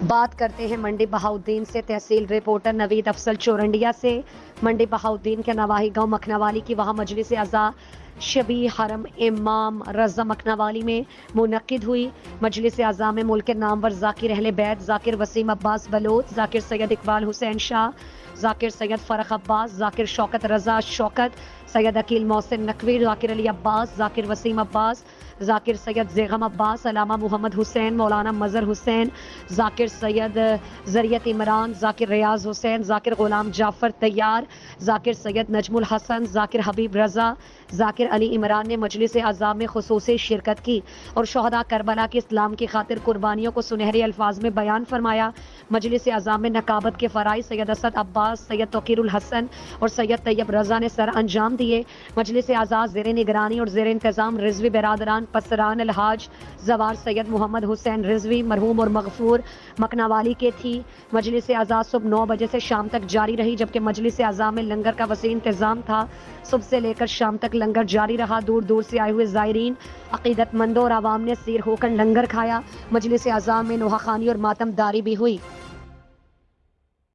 بات کرتے ہیں منڈی بہاؤدین سے، تحصیل رپورٹر نوید افضل چورنڈیا سے۔ منڈی بہاؤدین کے نواحی گاؤں مکھناوالی کی وہاں مجلس اعضاء شبی حرم امام رضا مکھناوالی میں منعقد ہوئی۔ مجلس اعضاء میں ملک کے نامور ذاکر اہل بیت ذاکر وسیم عباس بلوچ، ذاکر سید اقبال حسین شاہ، ذاکر سید فرخ عباس، ذاکر شوکت رضا شوکت، سید عقیل محسن نقوی، ذاکر علی عباس، ذاکر وسیم عباس، ذاکر سید زیغم عباس، علامہ محمد حسین، مولانا مظہر حسین، ذاکر سید ذریعت عمران، ذاکر ریاض حسین، ذاکر غلام جعفر طیار، ذاکر سید نجم الحسن، ذاکر حبیب رضا، ذاکر علی عمران نے مجلس اعضاء میں خصوصی شرکت کی اور شہداء کربلا کی اسلام کی خاطر قربانیوں کو سنہرے الفاظ میں بیان فرمایا۔ مجلس اعضاء میں نقابت کے فرائض سید اسد عباس، سید توقیر الحسن اور سید طیب رضا نے سر انجام دیے۔ مجلس اعضاء زیر نگرانی اور زیر انتظام رضوی برادران پسران الحاج زوار سید محمد حسین رضوی مرحوم اور مغفور مکھناوالی کے تھی۔ مجلس اعضاء صبح 9 بجے سے شام تک جاری رہی، جبکہ مجلس اعضاء میں لنگر کا وسیع انتظام تھا۔ صبح سے لے کر شام تک لنگر جاری رہا۔ دور دور سے آئے ہوئے زائرین، عقیدت مندوں اور عوام نے سیر ہو کر لنگر کھایا۔ مجلس اعضاء میں نوحہ خوانی اور ماتم داری بھی ہوئی۔